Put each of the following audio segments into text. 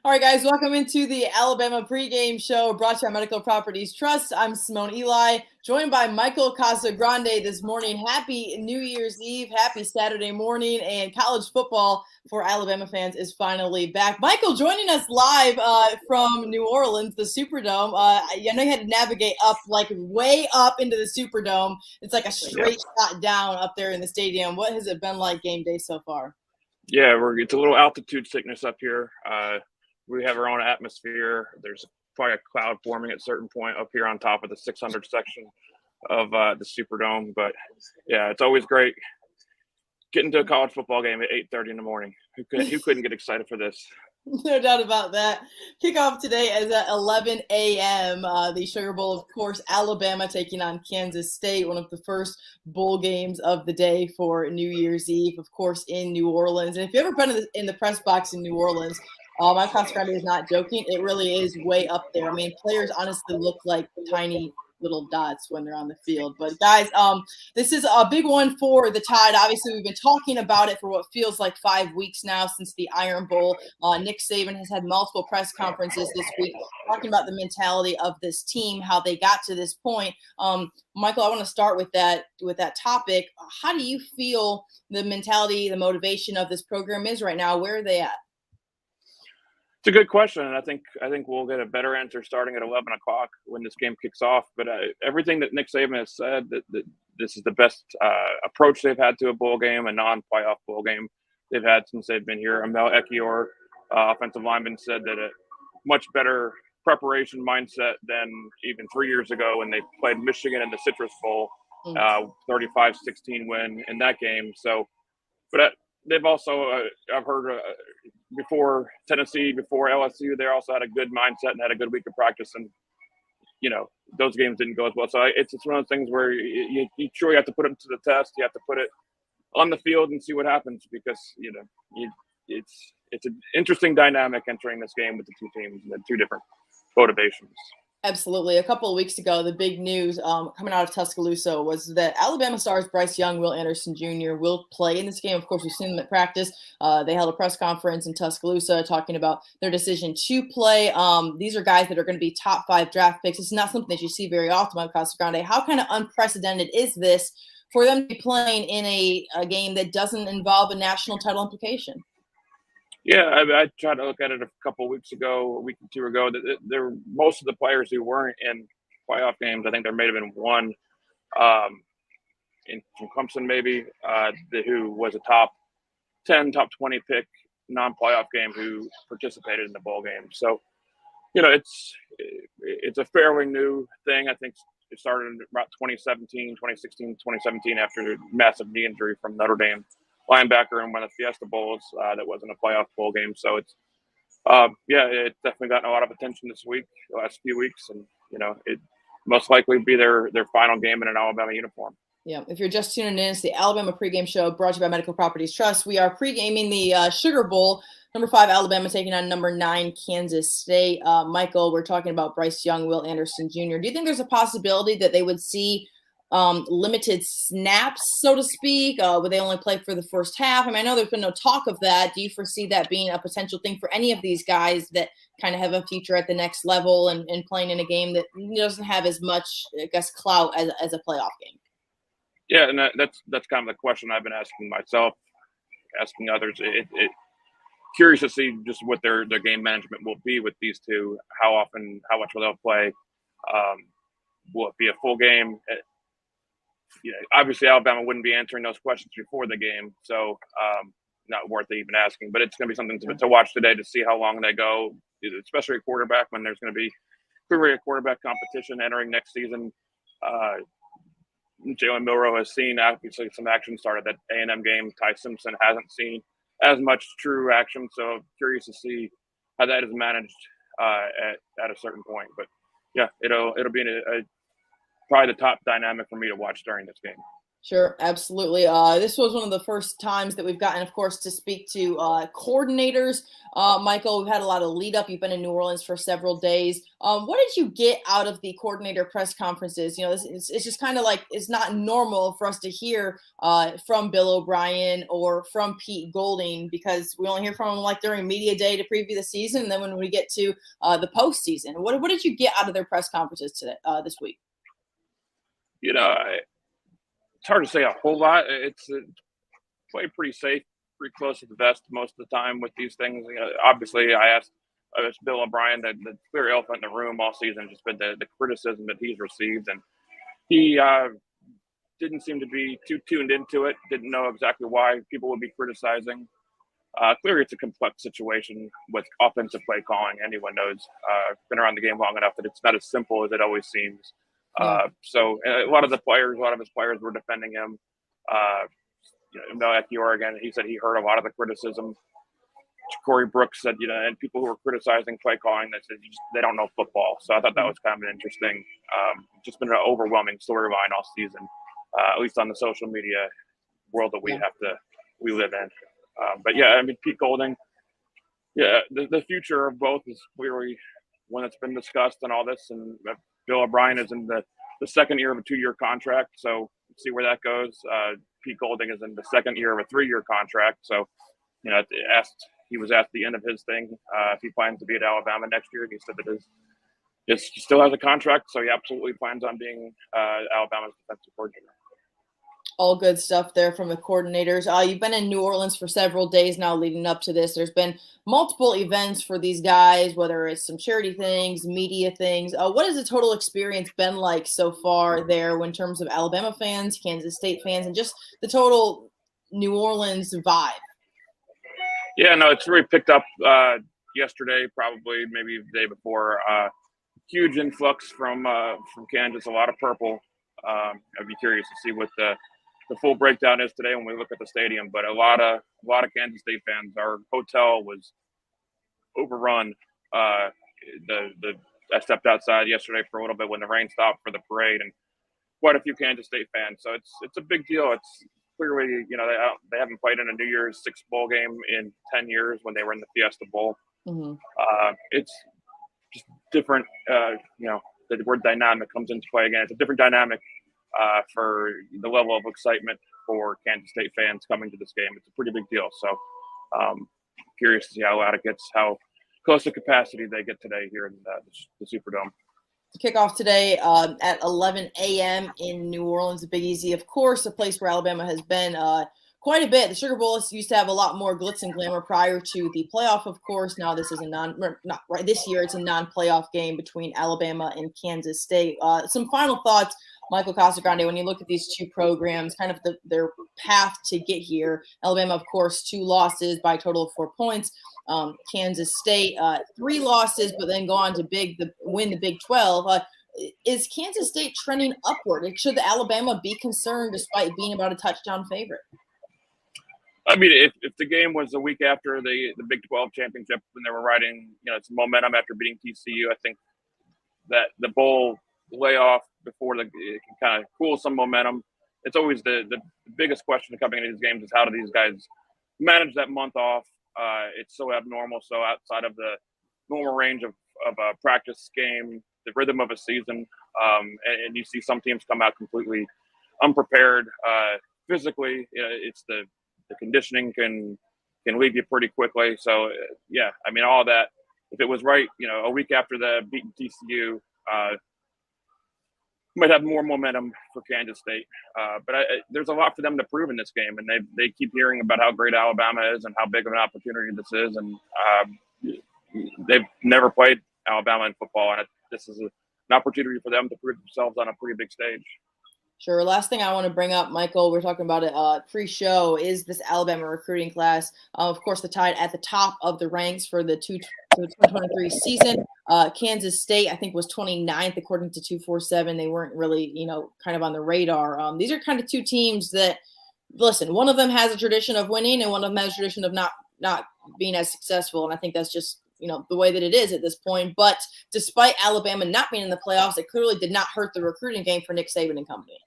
All right, guys, welcome into the Alabama pregame show brought to you by Medical Properties Trust. I'm Simone Eli, joined by Michael Casagrande this morning. Happy New Year's Eve, happy Saturday morning, and college football for Alabama fans is finally back. Michael joining us live from New Orleans, the Superdome. I know you had to navigate up, like way up into the Superdome. It's like a straight shot down up there in the stadium. What has it been like game day so far? Yeah, it's a little altitude sickness up here. We have our own atmosphere. There's probably a cloud forming at a certain point up here on top of the 600 section of the Superdome. But yeah, it's always great getting to a college football game at 8:30 in the morning. Who couldn't get excited for this? No doubt about that. Kickoff today is at 11 a.m. The Sugar Bowl, of course, Alabama taking on Kansas State, one of the first bowl games of the day for New Year's Eve, of course, in New Orleans. And if you've ever been in the press box in New Orleans, my Casagrande is not joking. It really is way up there. I mean, players honestly look like tiny little dots when they're on the field. But guys, this is a big one for the Tide. Obviously, we've been talking about it for what feels like 5 weeks now since the Iron Bowl. Nick Saban has had multiple press conferences this week talking about the mentality of this team, how they got to this point. Michael, I want to start with that topic. How do you feel the mentality, the motivation of this program is right now? Where are they at? It's a good question, and I think we'll get a better answer starting at 11 o'clock when this game kicks off. But everything that Nick Saban has said, that this is the best approach they've had to a bowl game, a non-playoff bowl game they've had since they've been here. Amel Ekiyor, offensive lineman, said that a much better preparation mindset than even 3 years ago when they played Michigan in the Citrus Bowl, 35-16 win in that game. So, but they've also, I've heard before Tennessee, before LSU, they also had a good mindset and had a good week of practice. And, those games didn't go as well. So it's one of those things where you truly have to put it to the test. You have to put it on the field and see what happens because, it's an interesting dynamic entering this game with the two teams and the two different motivations. Absolutely. A couple of weeks ago, the big news coming out of Tuscaloosa was that Alabama stars Bryce Young, Will Anderson Jr. will play in this game. Of course, we've seen them at practice. They held a press conference in Tuscaloosa talking about their decision to play. These are guys that are going to be top 5 draft picks. It's not something that you see very often on Casagrande. How kind of unprecedented is this for them to be playing in a game that doesn't involve a national title implication? Yeah, I tried to look at it a couple of weeks ago, a week or two ago. That there most of the players who weren't in playoff games, I think there may have been one from Clemson maybe, who was a top 10, top 20 pick non-playoff game who participated in the bowl game. So, it's a fairly new thing. I think it started in about 2016, 2017 after a massive knee injury from Notre Dame linebacker in one of the Fiesta Bowls that wasn't a playoff bowl game. So it's, it's definitely gotten a lot of attention this week, the last few weeks. And, it most likely be their final game in an Alabama uniform. Yeah, if you're just tuning in, it's the Alabama pregame show brought to you by Medical Properties Trust. We are pregaming the Sugar Bowl. Number 5, Alabama taking on number 9, Kansas State. Michael, we're talking about Bryce Young, Will Anderson Jr. Do you think there's a possibility that they would see limited snaps, so to speak? Would they only play for the first half? I mean, I know there's been no talk of that. Do you foresee that being a potential thing for any of these guys that kind of have a future at the next level and playing in a game that doesn't have as much, I guess, clout as a playoff game? Yeah, and that's kind of the question I've been asking myself, asking others. Curious to see just what their game management will be with these two. How much will they play? Will it be a full game? Obviously Alabama wouldn't be answering those questions before the game, so not worth even asking. But it's going to be something to watch today to see how long they go, especially a quarterback when there's going to be clearly a quarterback competition entering next season. Jalen Milroe has seen obviously some action started that A&M game. Ty Simpson hasn't seen as much true action, so curious to see how that is managed at a certain point. But yeah, it'll be probably the top dynamic for me to watch during this game. Sure, absolutely. This was one of the first times that we've gotten, of course, to speak to coordinators. Michael, we've had a lot of lead up. You've been in New Orleans for several days. What did you get out of the coordinator press conferences? It's just kind of like it's not normal for us to hear from Bill O'Brien or from Pete Golding, because we only hear from them like during media day to preview the season, and then when we get to the postseason. What did you get out of their press conferences today this week? You know, it's hard to say a whole lot. It's play pretty safe, pretty close to the vest most of the time with these things. Obviously, I asked Bill O'Brien, the clear elephant in the room all season has just been the criticism that he's received, and he didn't seem to be too tuned into it. Didn't know exactly why people would be criticizing. Clearly, it's a complex situation with offensive play calling. Anyone knows. Been around the game long enough that it's not as simple as it always seems. So a lot of his players were defending him. At the Oregon, he said he heard a lot of the criticism. Corey Brooks said, and people who were criticizing play calling, they said they don't know football. So I thought that was kind of an interesting, just been an overwhelming storyline all season, at least on the social media world that we live in. But yeah, I mean, Pete Golding, the future of both is clearly one that's been discussed and all this. And Bill O'Brien is in the second year of a 2-year contract, so see where that goes. Pete Golding is in the second year of a 3-year contract, so he was asked at the end of his thing if he plans to be at Alabama next year, and he said that he still has a contract, so he absolutely plans on being Alabama's defensive coordinator. All good stuff there from the coordinators. You've been in New Orleans for several days now leading up to this. There's been multiple events for these guys, whether it's some charity things, media things. What has the total experience been like so far there in terms of Alabama fans, Kansas State fans, and just the total New Orleans vibe? Yeah, no, it's really picked up yesterday, probably maybe the day before. Huge influx from Kansas, a lot of purple. I'd be curious to see what the full breakdown is today when we look at the stadium, but a lot of Kansas State fans. Our hotel was overrun. I stepped outside yesterday for a little bit when the rain stopped for the parade, and quite a few Kansas State fans. So it's a big deal. It's clearly, they haven't played in a New Year's Six bowl game in 10 years when they were in the Fiesta Bowl. Mm-hmm. It's just different. The word dynamic comes into play again. It's a different dynamic for the level of excitement for Kansas State fans coming to this game. It's a pretty big deal. So curious to see how loud it gets, how close to capacity they get today here in the Superdome. Kickoff today at 11 a.m. in New Orleans, the Big Easy, of course, a place where Alabama has been quite a bit. The Sugar Bowl used to have a lot more glitz and glamour prior to the playoff, of course. Now this is this year it's a non-playoff game between Alabama and Kansas State. Some final thoughts, Michael Casagrande, when you look at these two programs, kind of their path to get here. Alabama, of course, 2 losses by a total of 4 points. Kansas State, 3 losses, but then go on to win the Big 12. Is Kansas State trending upward? Should the Alabama be concerned despite being about a touchdown favorite? I mean, if the game was a week after the Big 12 championship when they were riding, some momentum after beating TCU, I think that the bowl layoff before it can kind of cool some momentum. It's always the biggest question coming into these games is how do these guys manage that month off? It's so abnormal, so outside of the normal range of a practice game, the rhythm of a season, and you see some teams come out completely unprepared physically. It's the conditioning can leave you pretty quickly. So yeah, I mean, all that. If it was right, a week after the beating TCU, might have more momentum for Kansas State. But there's a lot for them to prove in this game, and they keep hearing about how great Alabama is and how big of an opportunity this is. And they've never played Alabama in football, and this is an opportunity for them to prove themselves on a pretty big stage. Sure. Last thing I want to bring up, Michael, we're talking about it pre-show, is this Alabama recruiting class. Of course, the Tide at the top of the ranks for the 2023 season. Kansas State, I think, was 29th according to 247. They weren't really, kind of on the radar. These are kind of two teams that, listen, one of them has a tradition of winning and one of them has a tradition of not being as successful. And I think that's just, the way that it is at this point. But despite Alabama not being in the playoffs, it clearly did not hurt the recruiting game for Nick Saban and company.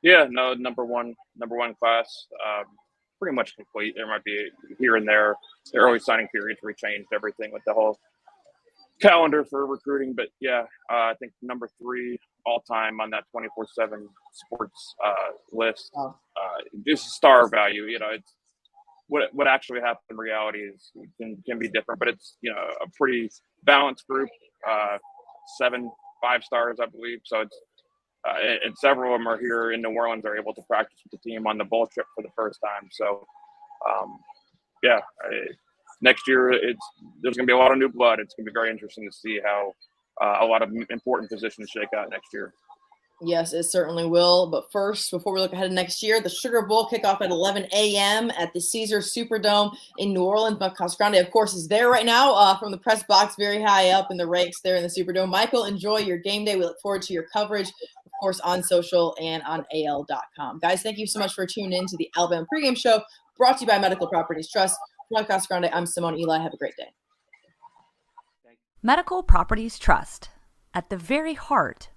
Yeah, no, number one class, pretty much complete. There might be here and there the early signing periods where we changed everything with the whole calendar for recruiting, but yeah, I think number 3 all time on that 24/7 sports list. Oh, Just star value, it's what actually happened in reality is can be different, but it's a pretty balanced group. Uh, 7 5 stars, I believe. So it's and several of them are here in New Orleans, are able to practice with the team on the bowl trip for the first time. So um, yeah, next year there's going to be a lot of new blood. It's going to be very interesting to see how a lot of important positions shake out next year. yes, it certainly will. But first, before we look ahead to next year, the Sugar Bowl kickoff at 11 a.m. at the Caesars Superdome in New Orleans. Michael Casagrande, of course, is there right now from the press box, very high up in the ranks there in the Superdome. Michael, enjoy your game day. We look forward to your coverage, of course, on social and on AL.com. Guys, thank you so much for tuning in to the Alabama pregame show, brought to you by Medical Properties Trust. For Michael Casagrande, I'm Simone Eli. Have a great day. Medical Properties Trust, at the very heart